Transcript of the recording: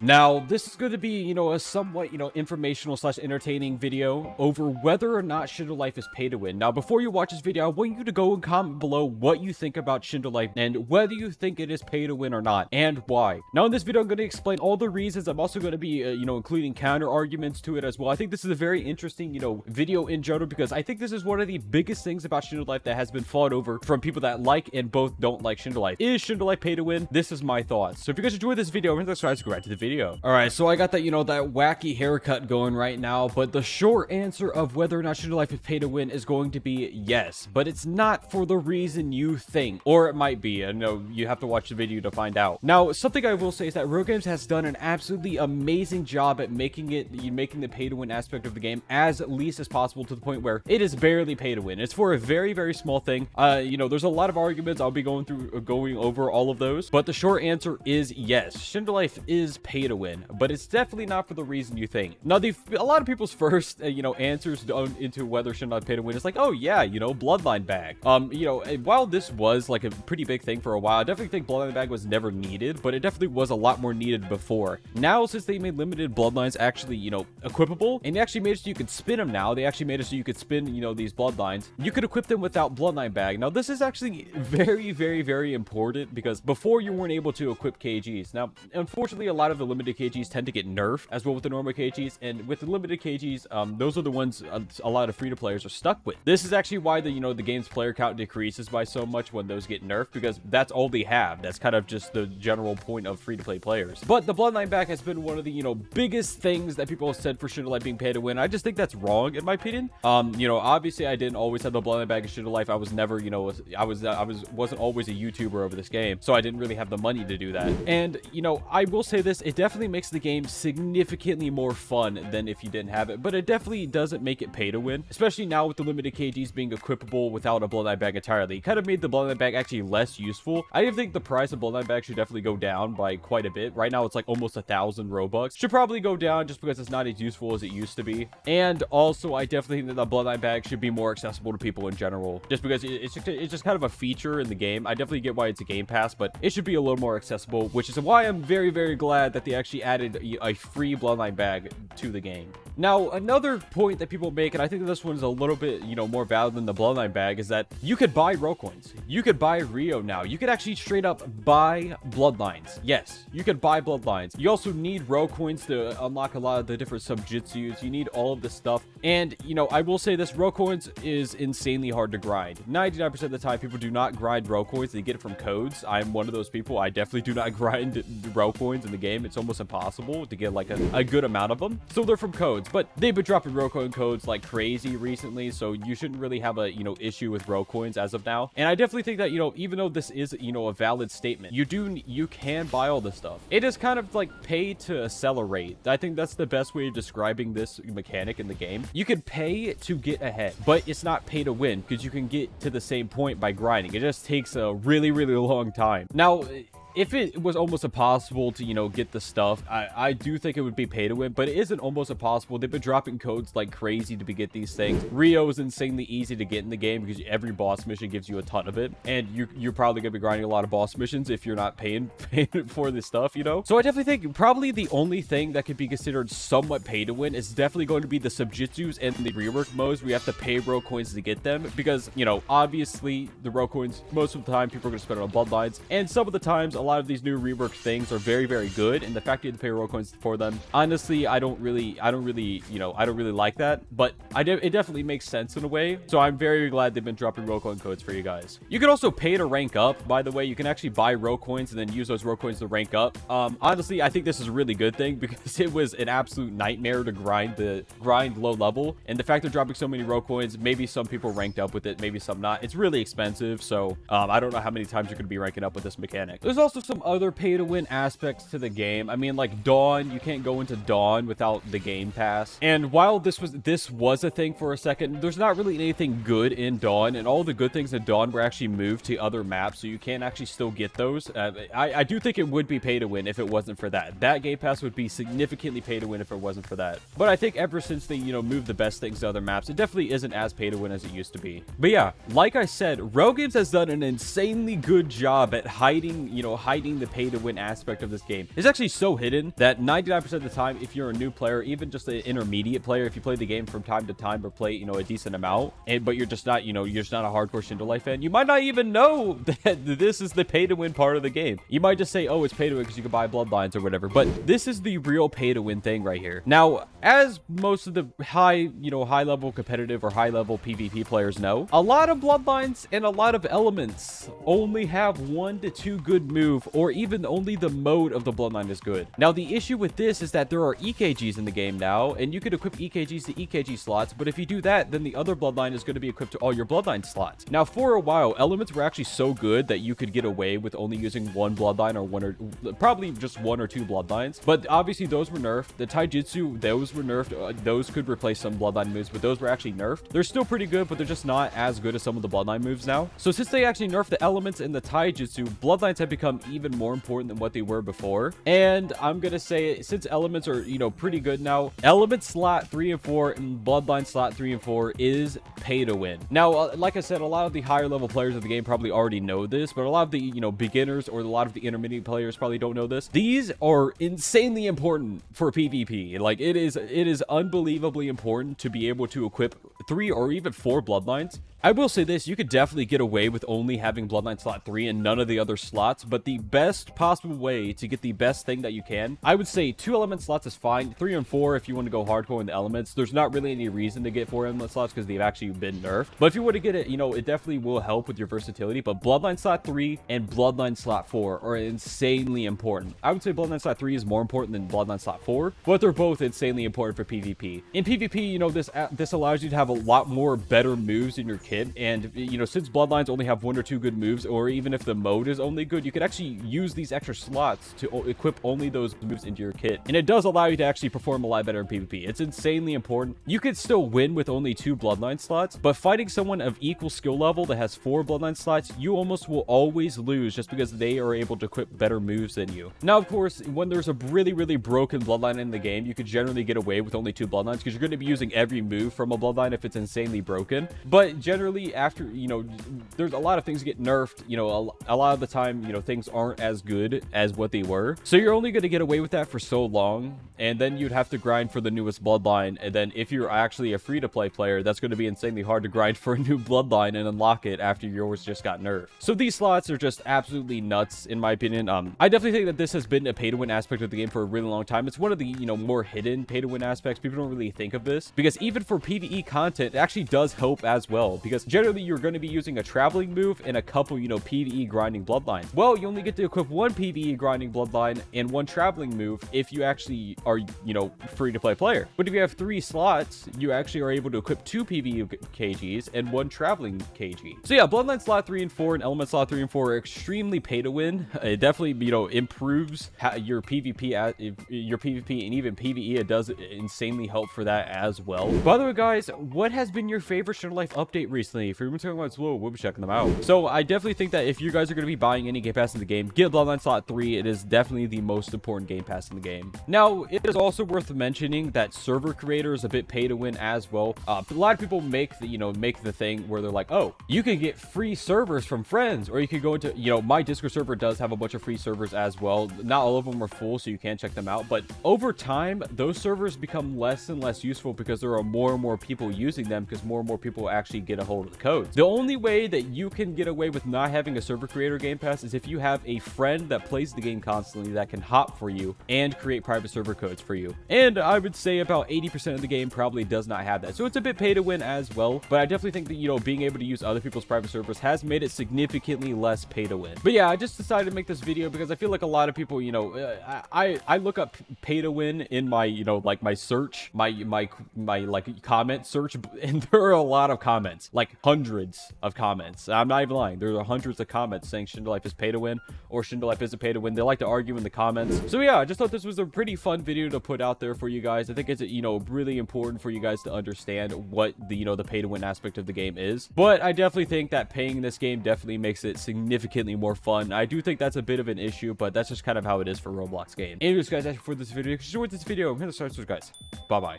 Now, this is going to be, a somewhat, informational slash entertaining video over whether or not Shindo Life is pay to win. Now, before you watch this video, I want you to go and comment below what you think about Shindo Life and whether you think it is pay to win or not and why. Now, in this video, I'm going to explain all the reasons. I'm also going to be, including counter arguments to it as well. I think this is a very interesting, video in general because I think this is one of the biggest things about Shindo Life that has been fought over from people that like and both don't like Shindo Life. Is Shindo Life pay to win? This is my thoughts. So if you guys enjoyed this video, let's go right to the video. All right, so I got that, that wacky haircut going right now, but the short answer of whether or not Shindo Life is pay to win is going to be yes, but it's not for the reason you think, or it might be. I know you have to watch the video to find out. Now, something I will say is that Games has done an absolutely amazing job at making the pay to win aspect of the game as least as possible, to the point where it is barely pay to win. It's for a very, very small thing. There's a lot of arguments. I'll be going over all of those, but the short answer is yes. Shindo Life is pay to win, but it's definitely not for the reason you think. Now, a lot of people's first, answers into whether Shindo Life pay to win is like, oh yeah, Bloodline bag. While this was like a pretty big thing for a while, I definitely think Bloodline bag was never needed, but it definitely was a lot more needed before. Now, since they made limited Bloodlines actually, equipable, and they actually made it so you could spin them now, they actually made it so you could spin, these Bloodlines. You could equip them without Bloodline bag. Now, this is actually very, very, very important because before you weren't able to equip KGs. Now, unfortunately, a lot of the limited KGs tend to get nerfed as well with the normal KGs, and with the limited KGs, those are the ones a lot of free-to players are stuck with. This is actually why the game's player count decreases by so much when those get nerfed, because that's all they have. That's kind of just the general point of free-to-play players. But the Bloodline back has been one of the biggest things that people have said for Shindo Life being pay to win. I just think that's wrong in my opinion. Obviously I didn't always have the Bloodline bag in Shindo Life. I was never, wasn't always a YouTuber over this game, so I didn't really have the money to do that. And I will say this, it definitely makes the game significantly more fun than if you didn't have it, but it definitely doesn't make it pay to win, especially now with the limited KGs being equipable without a Bloodline bag entirely. It kind of made the Bloodline bag actually less useful. I even think the price of Bloodline bag should definitely go down by quite a bit. Right now it's like almost 1,000 Robux. Should probably go down just because it's not as useful as it used to be. And also I definitely think that the Bloodline bag should be more accessible to people in general, just because it's just kind of a feature in the game. I definitely get why it's a game pass, but it should be a little more accessible, which is why I'm very, very glad that they actually added a free Bloodline bag to the game. Now, another point that people make, and I think this one's a little bit, more valid than the Bloodline bag, is that you could buy Ro coins. You could buy Rio now. You could actually straight up buy Bloodlines. Yes, you could buy Bloodlines. You also need Ro coins to unlock a lot of the different subjitsus. You need all of this stuff. And, I will say this, Ro coins is insanely hard to grind. 99% of the time, people do not grind Ro coins. They get it from codes. I'm one of those people. I definitely do not grind Ro coins in the game. It's almost impossible to get like a good amount of them. So they're from codes, but they've been dropping Ro coin codes like crazy recently. So you shouldn't really have a, issue with Ro coins as of now. And I definitely think that, even though this is, a valid statement, you can buy all this stuff. It is kind of like pay to accelerate. I think that's the best way of describing this mechanic in the game. You can pay to get ahead, but it's not pay to win because you can get to the same point by grinding. It just takes a really, really long time. Now, if it was almost impossible to, get the stuff, I do think it would be pay to win, but it isn't almost impossible. They've been dropping codes like crazy to get these things. Rio is insanely easy to get in the game because every boss mission gives you a ton of it, and you're probably going to be grinding a lot of boss missions if you're not paying for this stuff, So I definitely think probably the only thing that could be considered somewhat pay to win is definitely going to be the subjitsus and the rework modes where you have to pay Ro coins to get them, because, obviously the Ro coins, most of the time people are going to spend it on Bloodlines, and some of the times a lot of these new reworked things are very, very good, and the fact you have to pay Ro coins for them, honestly, I don't really like that, but it definitely makes sense in a way. So I'm very glad they've been dropping Ro coin codes for you guys. You can also pay to rank up, by the way. You can actually buy Ro coins and then use those Ro coins to rank up. Honestly, I think this is a really good thing because it was an absolute nightmare to grind low level, and the fact they're dropping so many Ro coins, maybe some people ranked up with it, maybe some not. It's really expensive, so I don't know how many times you're going to be ranking up with this mechanic. There's also some other pay to win aspects to the game. I mean, like Dawn, you can't go into Dawn without the game pass. And while this was a thing for a second, there's not really anything good in Dawn, and all the good things in Dawn were actually moved to other maps, so you can actually still get those. I do think it would be pay to win if it wasn't for that. That game pass would be significantly pay to win if it wasn't for that. But I think ever since they, moved the best things to other maps, it definitely isn't as pay to win as it used to be. But yeah, like I said, Games has done an insanely good job at hiding hiding the pay to win aspect of this game. It's actually so hidden that 99% of the time, if you're a new player, even just an intermediate player, if you play the game from time to time or play, a decent amount, but you're just not, you're just not a hardcore Shindo Life fan, you might not even know that this is the pay to win part of the game. You might just say, oh, it's pay to win because you can buy bloodlines or whatever, but this is the real pay to win thing right here. Now, as most of the high level competitive or high level PvP players know, a lot of bloodlines and a lot of elements only have 1 to 2 good move, or even only the mode of the bloodline is good. Now, the issue with this is that there are EKGs in the game now, and you could equip EKGs to EKG slots, but if you do that, then the other bloodline is going to be equipped to all your bloodline slots. Now, for a while, elements were actually so good that you could get away with only using one bloodline or probably just 1 or 2 bloodlines, but obviously those were nerfed. The taijutsu, those were nerfed. Those could replace some bloodline moves, but those were actually nerfed. They're still pretty good, but they're just not as good as some of the bloodline moves now. So since they actually nerfed the elements in the taijutsu, bloodlines have become even more important than what they were before. And I'm gonna say, since elements are pretty good now, element slot 3 and 4 and bloodline slot 3 and 4 is pay to win. Now, like I said, a lot of the higher level players of the game probably already know this, but a lot of the beginners or a lot of the intermediate players probably don't know this. These are insanely important for PvP. Like, it is unbelievably important to be able to equip 3 or even 4 bloodlines. I will say this, you could definitely get away with only having bloodline slot 3 and none of the other slots, but the best possible way to get the best thing that you can, I would say 2 element slots is fine. 3 and 4 if you want to go hardcore in the elements. There's not really any reason to get 4 element slots because they've actually been nerfed. But if you want to get it, it definitely will help with your versatility. But bloodline slot 3 and bloodline slot 4 are insanely important. I would say bloodline slot 3 is more important than bloodline slot 4, but they're both insanely important for PvP. In PvP, this allows you to have a lot more better moves in your kit, and since bloodlines only have 1 or 2 good moves, or even if the mode is only good, you could actually use these extra slots to equip only those moves into your kit, and it does allow you to actually perform a lot better in PvP. It's insanely important. You could still win with only 2 bloodline slots, but fighting someone of equal skill level that has 4 bloodline slots, you almost will always lose just because they are able to equip better moves than you. Now, of course, when there's a really broken bloodline in the game, you could generally get away with only 2 bloodlines because you're going to be using every move from a bloodline if it's insanely broken. But generally, after there's a lot of things get nerfed, a lot of the time things aren't as good as what they were, so you're only going to get away with that for so long, and then you'd have to grind for the newest bloodline. And then if you're actually a free-to-play player, that's going to be insanely hard to grind for a new bloodline and unlock it after yours just got nerfed. So these slots are just absolutely nuts in my opinion. I definitely think that this has been a pay-to-win aspect of the game for a really long time. It's one of the more hidden pay-to-win aspects. People don't really think of this because even for PvE content, it actually does help as well, because generally you're going to be using a traveling move and a couple PvE grinding bloodlines. Well, you only get to equip 1 PvE grinding bloodline and 1 traveling move if you actually are free to play player. But if you have 3 slots, you actually are able to equip 2 PvE KGs and 1 traveling KG. So yeah, bloodline slot 3 and 4 and element slot 3 and 4 are extremely pay to win. It definitely improves your PvP and even PvE. It does insanely help for that as well. By the way, guys, what has been your favorite Shindo Life update recently? If you're talking about slow, we'll be checking them out. So I definitely think that if you guys are going to be buying any game pass in the game, get bloodline slot 3. It is definitely the most important game pass in the game. Now, it is also worth mentioning that server creator is a bit pay to win as well. A lot of people make the thing where they're like, oh, you can get free servers from friends, or you could go into my Discord server does have a bunch of free servers as well. Not all of them are full, so you can check them out, but over time those servers become less and less useful because there are more and more people using them, because more and more people actually get a hold of the codes. The only way that you can get away with not having a server creator game pass is if you have a friend that plays the game constantly that can hop for you and create private server codes for you. And I would say about 80% of the game probably does not have that, so it's a bit pay to win as well. But I definitely think that being able to use other people's private servers has made it significantly less pay to win. But yeah, I just decided to make this video because I feel like a lot of people, I look up pay to win in my like my search, my like comment search, and there are a lot of comments, like hundreds of comments. I'm not even lying, there are hundreds of comments saying Shindo Life is pay to win or Shindo Life isn't pay to win. They like to argue in the comments. So yeah, I just thought this was a pretty fun video to put out there for you guys. I think it's really important for you guys to understand what the the pay to win aspect of the game is. But I definitely think that paying this game definitely makes it significantly more fun. I do think that's a bit of an issue, but that's just kind of how it is for Roblox games. Anyways, guys, that's it for this video. If you enjoyed this video, hit the subscribe, guys. Bye bye.